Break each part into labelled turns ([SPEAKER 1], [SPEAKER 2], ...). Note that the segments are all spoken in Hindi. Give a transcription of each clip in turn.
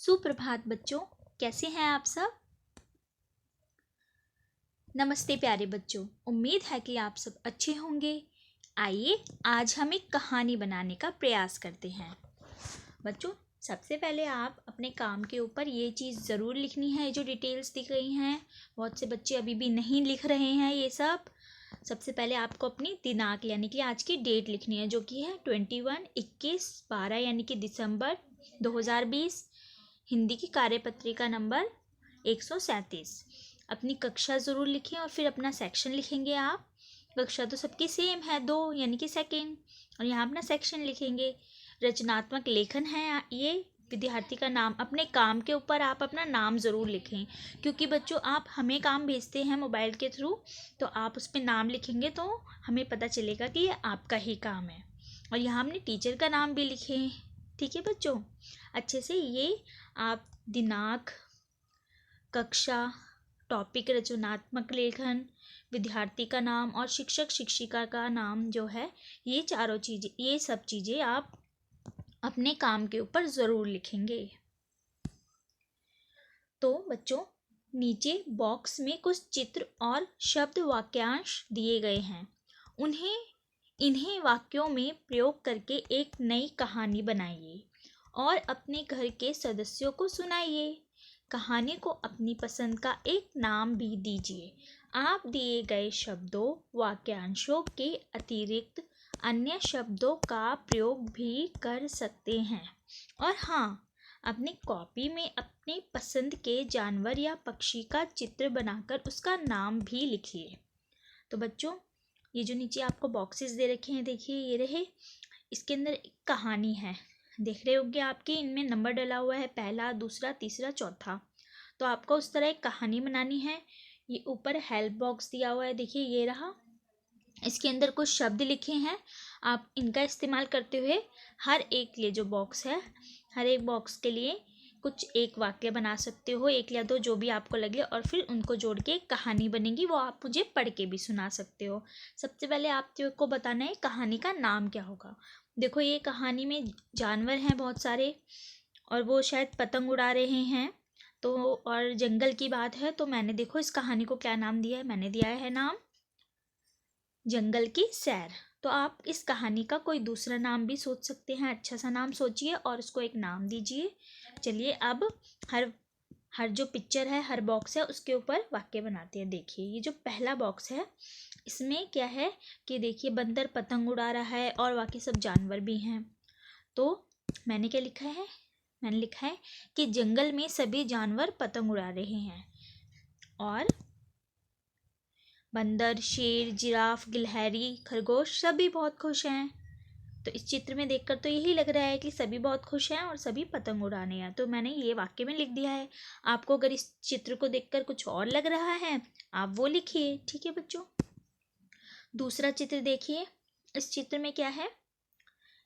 [SPEAKER 1] सुप्रभात बच्चों, कैसे हैं आप सब। नमस्ते प्यारे बच्चों, उम्मीद है कि आप सब अच्छे होंगे। आइए आज हम एक कहानी बनाने का प्रयास करते हैं। बच्चों, सबसे पहले आप अपने काम के ऊपर ये चीज़ ज़रूर लिखनी है जो डिटेल्स दिख रही हैं। बहुत से बच्चे अभी भी नहीं लिख रहे हैं ये सब। सबसे पहले आपको अपनी दिनांक यानी कि आज की डेट लिखनी है, जो कि है 21/21/12 यानी कि दिसंबर 2020। हिंदी की कार्यपत्रिका नंबर 137। अपनी कक्षा ज़रूर लिखें और फिर अपना सेक्शन लिखेंगे आप। कक्षा तो सबकी सेम है, 2 यानी कि सेकेंड, और यहाँ अपना सेक्शन लिखेंगे। रचनात्मक लेखन है ये। विद्यार्थी का नाम, अपने काम के ऊपर आप अपना नाम ज़रूर लिखें, क्योंकि बच्चों आप हमें काम भेजते हैं मोबाइल के थ्रू, तो आप उस पर नाम लिखेंगे तो हमें पता चलेगा कि ये आपका ही काम है। और यहाँ हमने टीचर का नाम भी लिखे, ठीक है बच्चों। अच्छे से ये आप दिनांक, कक्षा, टॉपिक, रचनात्मक लेखन, विद्यार्थी का नाम और शिक्षक शिक्षिका का नाम जो है, ये चारों चीज़ें, ये सब चीज़ें आप अपने काम के ऊपर ज़रूर लिखेंगे। तो बच्चों, नीचे बॉक्स में कुछ चित्र और शब्द वाक्यांश दिए गए हैं। इन्हें वाक्यों में प्रयोग करके एक नई कहानी बनाइए और अपने घर के सदस्यों को सुनाइए। कहानी को अपनी पसंद का एक नाम भी दीजिए। आप दिए गए शब्दों, वाक्यांशों के अतिरिक्त अन्य शब्दों का प्रयोग भी कर सकते हैं। और हाँ, अपनी कॉपी में अपनी पसंद के जानवर या पक्षी का चित्र बनाकर उसका नाम भी लिखिए। तो बच्चों, ये जो नीचे आपको बॉक्सेस दे रखे हैं, देखिए ये रहे। इसके अंदर एक कहानी है, देख रहे होंगे आपके, इनमें नंबर डला हुआ है, पहला, दूसरा, तीसरा, चौथा। तो आपको उस तरह एक कहानी बनानी है। ये ऊपर हेल्प बॉक्स दिया हुआ है, देखिए ये रहा। इसके अंदर कुछ शब्द लिखे हैं। आप इनका इस्तेमाल करते हुए हर एक, ये जो बॉक्स है, हर एक बॉक्स के लिए कुछ एक वाक्य बना सकते हो, एक या दो, जो भी आपको लगे, और फिर उनको जोड़ के एक कहानी बनेगी, वो आप मुझे पढ़ के भी सुना सकते हो। सबसे पहले आपको बताना है कहानी का नाम क्या होगा। देखो, ये कहानी में जानवर हैं बहुत सारे, और वो शायद पतंग उड़ा रहे हैं। तो और जंगल की बात है, तो मैंने देखो इस कहानी को क्या नाम दिया है, मैंने दिया है नाम जंगल की सैर। तो आप इस कहानी का कोई दूसरा नाम भी सोच सकते हैं, अच्छा सा नाम सोचिए और उसको एक नाम दीजिए। चलिए अब हर जो पिक्चर है, हर बॉक्स है, उसके ऊपर वाक्य बनाते हैं। देखिए ये जो पहला बॉक्स है, इसमें क्या है कि देखिए बंदर पतंग उड़ा रहा है और बाकी सब जानवर भी हैं। तो मैंने क्या लिखा है, मैंने लिखा है कि जंगल में सभी जानवर पतंग उड़ा रहे हैं और बंदर, शेर, जिराफ, गिलहरी, खरगोश सभी बहुत खुश हैं। तो इस चित्र में देखकर तो यही लग रहा है कि सभी बहुत खुश हैं और सभी पतंग उड़ाने हैं। तो मैंने ये वाक्य में लिख दिया है। आपको अगर इस चित्र को देखकर कुछ और लग रहा है, आप वो लिखिए, ठीक है बच्चों। दूसरा चित्र देखिए। इस चित्र में क्या है,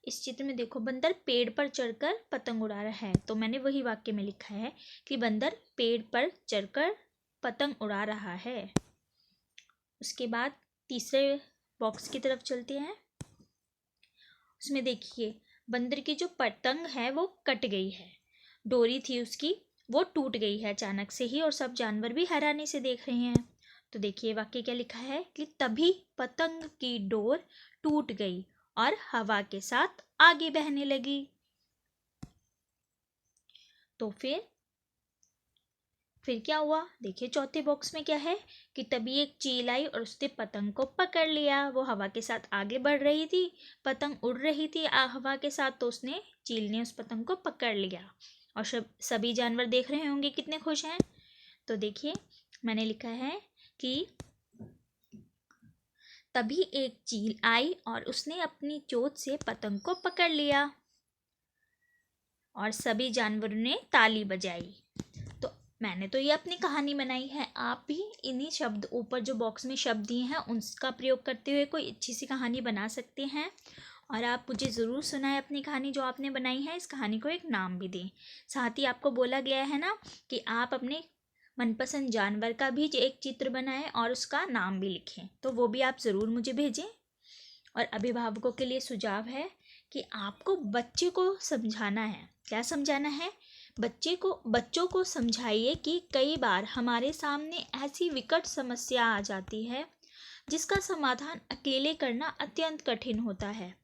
[SPEAKER 1] इस चित्र में देखो बंदर पेड़ पर चढ़कर पतंग उड़ा रहा है। तो मैंने वही वाक्य में लिखा है कि बंदर पेड़ पर चढ़कर पतंग उड़ा रहा है। उसके बाद तीसरे बॉक्स की तरफ चलते हैं। उसमें देखिए बंदर की जो पतंग है वो कट गई है, डोरी थी उसकी, वो टूट गई है अचानक से ही, और सब जानवर भी हैरानी से देख रहे हैं। तो देखिए वाक्य क्या लिखा है कि तभी पतंग की डोर टूट गई और हवा के साथ आगे बहने लगी। तो फिर क्या हुआ, देखिए चौथे बॉक्स में क्या है कि तभी एक चील आई और उसने पतंग को पकड़ लिया। वो हवा के साथ आगे बढ़ रही थी, पतंग उड़ रही थी हवा के साथ, तो चील ने उस पतंग को पकड़ लिया और सभी जानवर देख रहे होंगे कितने खुश हैं। तो देखिए मैंने लिखा है कि तभी एक चील आई और उसने अपनी चोंच से पतंग को पकड़ लिया और सभी जानवरों ने ताली बजाई। मैंने तो ये अपनी कहानी बनाई है, आप भी इन्हीं शब्द, ऊपर जो बॉक्स में शब्द दिए हैं उनका प्रयोग करते हुए कोई अच्छी सी कहानी बना सकते हैं। और आप मुझे ज़रूर सुनाएं अपनी कहानी जो आपने बनाई है, इस कहानी को एक नाम भी दें। साथ ही आपको बोला गया है ना कि आप अपने मनपसंद जानवर का भी एक चित्र बनाएं और उसका नाम भी लिखें, तो वो भी आप ज़रूर मुझे भेजें। और अभिभावकों के लिए सुझाव है कि आपको बच्चे को समझाना है। क्या समझाना है, बच्चों को समझाइए कि कई बार हमारे सामने ऐसी विकट समस्या आ जाती है जिसका समाधान अकेले करना अत्यंत कठिन होता है,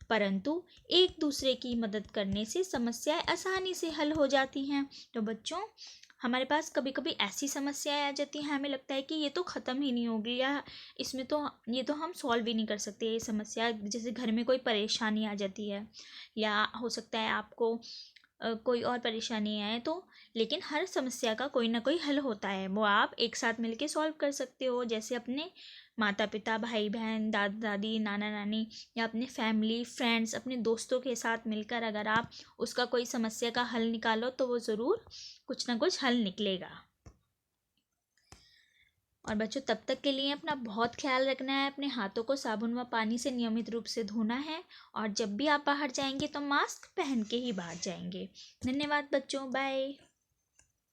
[SPEAKER 1] परंतु एक दूसरे की मदद करने से समस्याएं आसानी से हल हो जाती हैं। तो बच्चों, हमारे पास कभी कभी ऐसी समस्याएं आ जाती हैं, हमें लगता है कि ये तो ख़त्म ही नहीं होगी, या इसमें तो ये तो हम सॉल्व ही नहीं कर सकते ये समस्या। जैसे घर में कोई परेशानी आ जाती है, या हो सकता है आपको कोई और परेशानी आए, तो लेकिन हर समस्या का कोई ना कोई हल होता है, वो आप एक साथ मिलके सॉल्व कर सकते हो। जैसे अपने माता पिता, भाई बहन, दादा दादी, नाना नानी, या अपने फैमिली फ्रेंड्स, अपने दोस्तों के साथ मिलकर अगर आप उसका कोई समस्या का हल निकालो तो वो ज़रूर कुछ ना कुछ हल निकलेगा। और बच्चों, तब तक के लिए अपना बहुत ख्याल रखना है। अपने हाथों को साबुन व पानी से नियमित रूप से धोना है, और जब भी आप बाहर जाएंगे तो मास्क पहन के ही बाहर जाएंगे। धन्यवाद बच्चों, बाय।